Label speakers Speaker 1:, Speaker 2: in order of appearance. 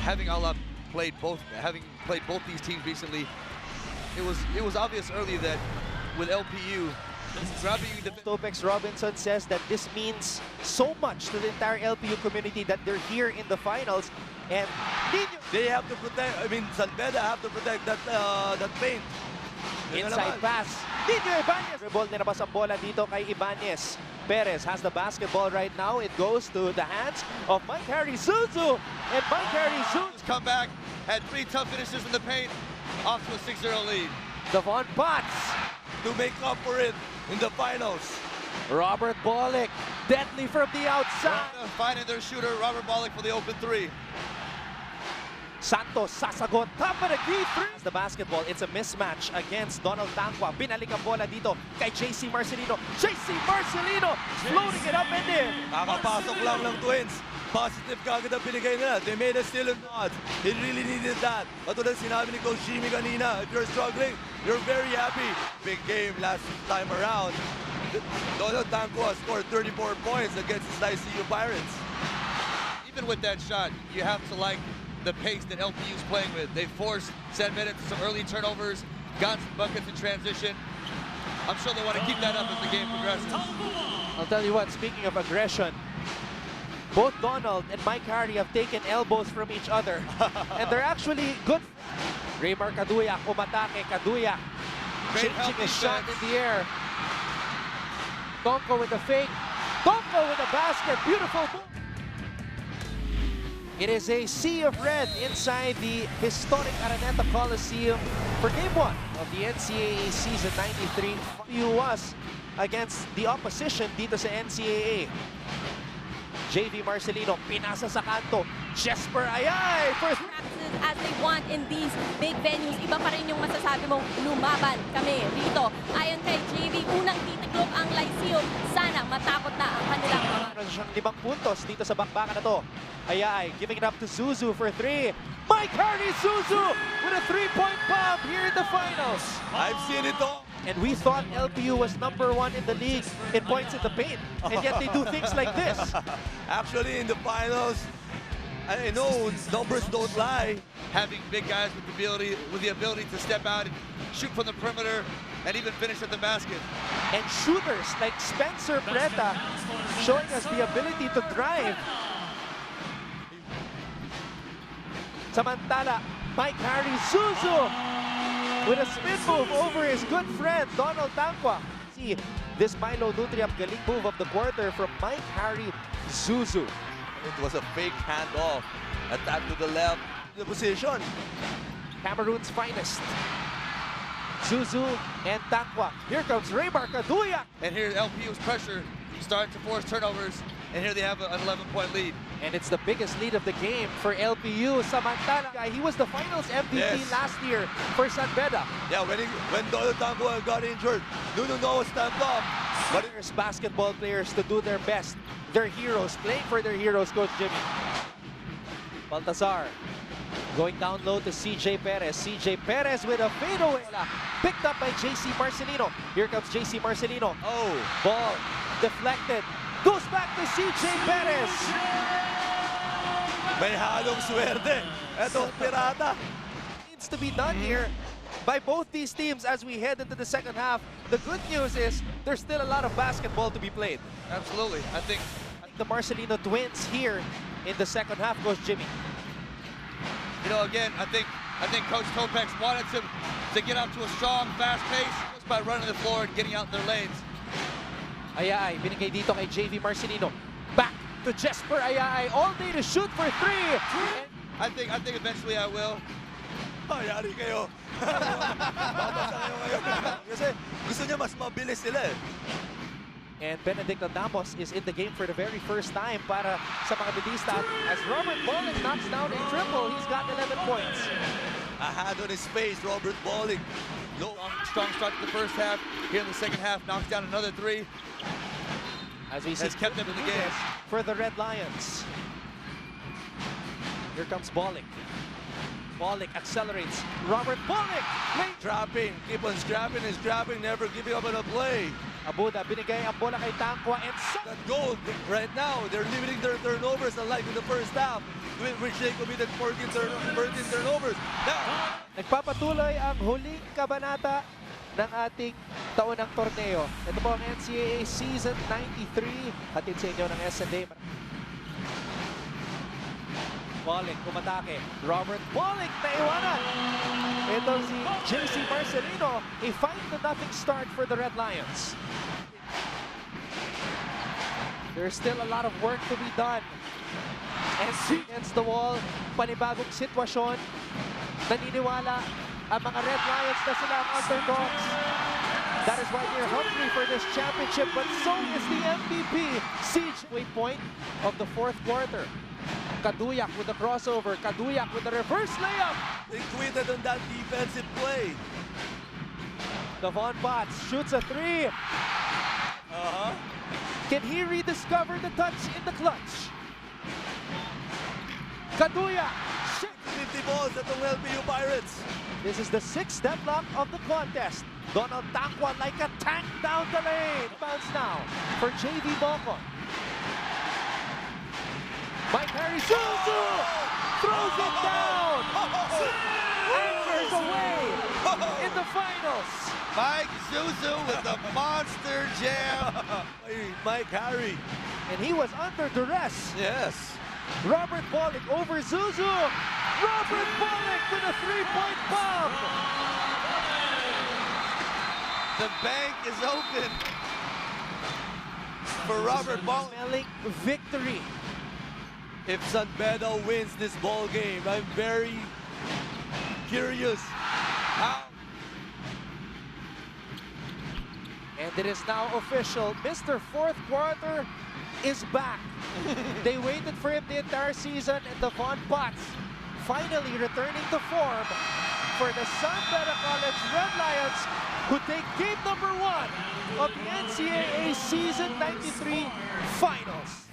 Speaker 1: having having played both these teams recently, it was obvious early that with LPU grabbing the
Speaker 2: Topex Robinson says that this means so much to the entire LPU community that they're here in the finals, and
Speaker 3: they have to protect. I mean, Salveda have to protect that paint.
Speaker 2: Inside pass. Nino Ibanez. Dribble, nilabas ang bola dito kay Ibanez. Perez has the basketball right now. It goes to the hands of Mike Harry Zuzu. And Mike Harry Zuzu
Speaker 1: come back, had 3 tough finishes in the paint, off to a 6-0 lead.
Speaker 2: Devon Potts
Speaker 3: to make up for it in the finals.
Speaker 2: Robert Bolick, deadly from the outside.
Speaker 1: Finding their shooter, Robert Bolick, for the open 3.
Speaker 2: Santos sasagot, top of the key 3. As the basketball, it's a mismatch against Donald Tangwa. Binalik ang bola dito kay JC Marcelino. JC Marcelino floating it up and in.
Speaker 3: Kakapasok lang ng Twins. Positive kagad ang binigay nila. They made a steal and odds. He really needed that. Katulad sinabi ni Coach Jimmy kanina, if you're struggling, you're very happy. Big game last time around. Donald Tangwa scored 34 points against the ICU Pirates.
Speaker 1: Even with that shot, you have to like the pace that LPU is playing with. They forced San Beda to some early turnovers, got some buckets in transition. I'm sure they want to keep that up as the game progresses.
Speaker 2: I'll tell you what, speaking of aggression, both Donald and Mike Hardy have taken elbows from each other. And they're actually good. Raymar Kaduyak, umatake, Kaduyak. Changing his shot in the air. Tonko with the fake. Tonko with the basket, beautiful move. It is a sea of red inside the historic Araneta Coliseum for Game 1 of the NCAA Season 93. LPU was against the opposition dito sa NCAA. JV Marcelino, pinasa sa kanto. Jesper Ayay! First
Speaker 4: as they want in these big venues, iba pa rin yung masasabi mong lumaban kami rito. Ayon kay JV, unang titiklop ang Lyceum. Sana matakot na ang kanilang mga.
Speaker 2: Meron siyang 5 puntos dito sa bakbakan na to. Ayay, giving it up to Zuzu for 3. Mike Hardy Zuzu with a 3-point bomb here in the finals.
Speaker 3: I've seen it all.
Speaker 2: And we thought LPU was #1 in the league in points in the paint. And yet they do things like this.
Speaker 3: Actually, in the finals, I know numbers don't lie.
Speaker 1: Having big guys with the ability to step out and shoot from the perimeter and even finish at the basket.
Speaker 2: And shooters like Spencer Preta showing us the ability to drive. Samantala, Mike Hardy Zuzu with a spin move over his good friend Donald Tangwa. See this Milo Nutriam galing move of the quarter from Mike Hardy Zuzu.
Speaker 3: It was a fake handoff. Attack to the left. The position.
Speaker 2: Cameroon's finest. Zuzu and Tangwa. Here comes Raymar Kaduyak.
Speaker 1: And here LPU's pressure starting to force turnovers. And here they have an 11-point lead.
Speaker 2: And it's the biggest lead of the game for LPU. Samantala, he was the finals MVP last year for San Beda.
Speaker 3: Yeah, when Donald Tangwa got injured, Nuno stepped up.
Speaker 2: But there's basketball players to do their best. Their heroes, playing for their heroes, Coach Jimmy. Baltazar going down low to CJ Perez. CJ Perez with a fadeaway. Picked up by JC Marcelino. Here comes JC Marcelino. Oh, ball deflected. Goes back to CJ Perez.
Speaker 3: May halong swerte. Etong pirata.
Speaker 2: Needs to be done here by both these teams as we head into the second half. The good news is there's still a lot of basketball to be played.
Speaker 1: Absolutely. I think
Speaker 2: the Marcelino twins here in the second half, Coach Jimmy.
Speaker 1: You know, again, I think Coach Topex wanted to get out to a strong, fast pace just by running the floor and getting out in their lanes.
Speaker 2: Ayay, binigay dito kay JV Marcelino. Back to Jesper Ayay, all day to shoot for 3.
Speaker 1: I think eventually I will.
Speaker 3: Yari kayo. Babasa kayo ngayon. Kasi gusto niya mas mabilis sila eh.
Speaker 2: And Benedict Adamos is in the game for the very first time para sa mga bedista. As Robert Bolick knocks down a triple, he's got 11 points.
Speaker 3: A hand on his face, Robert Bolick.
Speaker 1: Strong start to the first half. Here in the second half, knocks down another 3.
Speaker 2: As we see,
Speaker 1: has kept them in the game.
Speaker 2: For the Red Lions. Here comes Bolick. Bolick accelerates. Robert Bolick!
Speaker 3: Trapping, keep on scrapping and scrapping, never giving up on a play.
Speaker 2: Abuda, binigay ang bola kay Tangwa and
Speaker 3: That goal right now, they're limiting their turnovers unlike in the first half, which they committed 14 turnovers. Now,
Speaker 2: nagpapatuloy ang huling kabanata ng ating taonang torneo. Ito po ang NCAA Season 93. Hatid sa inyo ng S&A. Bolling, kumatake. Robert Bolling, naiwanan. Ito si JC Marcelino. A 5-0 start for the Red Lions. There's still a lot of work to be done. And against the wall, panibagong sitwasyon. Naniniwala ang mga Red Lions na sila ang underdogs. That is why they're hungry for this championship, but so is the MVP. Siege, point of the fourth quarter. Kaduyak with the crossover. Kaduyak with the reverse layup.
Speaker 3: they quitted on that defensive play.
Speaker 2: Devon Potts shoots a three. Can he rediscover the touch in the clutch? Kaduyak.
Speaker 3: 50 balls at the LPU Pirates.
Speaker 2: This is the 6th deadlock of the contest. Donald Tangwa like a tank down the lane. Bounce now for JV Bocon. Mike Harry Zuzu throws it down. Anchors away in the finals.
Speaker 3: Mike Zuzu with the monster jam. Mike Harry.
Speaker 2: And he was under duress.
Speaker 3: Yes.
Speaker 2: Robert Bollick over Zuzu. Robert Bollick with a three-point bomb.
Speaker 3: The bank is open for Robert Bollick.
Speaker 2: Smelling victory.
Speaker 3: If San Beda wins this ball game, I'm very curious how.
Speaker 2: And it is now official. Mr. Fourth Quarter is back. They waited for him the entire season, and Devon Potts finally returning to form for the San Beda College Red Lions, who take game number 1 of the NCAA Season 93 Finals.